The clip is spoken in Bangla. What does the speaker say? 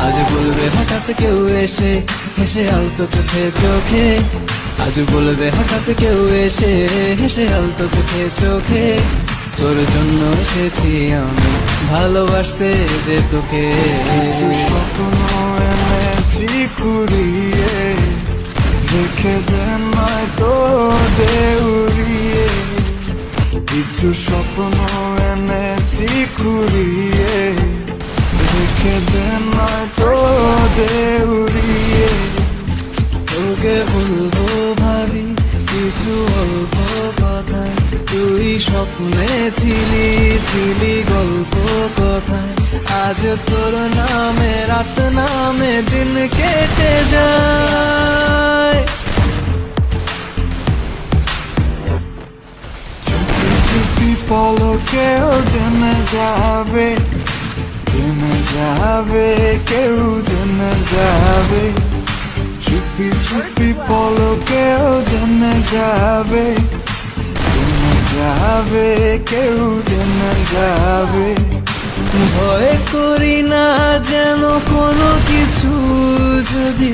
আজ বলবে হঠাৎ কেউ এসে হেসে আলতো চোখে চোখে, আজ বলবে হঠাৎ কেউ এসে হেসে আলতো চোখে চোখে, তোর জন্য এসেছি আমি ভালোবাসতে যে তোকে। কিছু স্বপ্ন এনেছি কুড়িয়ে, রেখে দে নয়তো দে উড়িয়ে। কিছু স্বপ্ন এনেছি কুড়িয়ে, রেখে দে নয়তো দে উড়িয়ে। তোকে বলবো ভাবি কিছু অল্প কথায়, তুই স্বপ্নে ছিলি ছিলি গল্প কথায়, আজ তোর নামে রাত নামে দিন কেটে যায়। চুপি চুপি পলকেও জেনে যাবে, জেনে যাবে, কেউ জেনে যাবে। চুপি চুপি পলকেও জেনে যাবে, জেনে যাবে, কেউ জেনে যাবে। ভয় করি না যেন কোনো কিছু যদি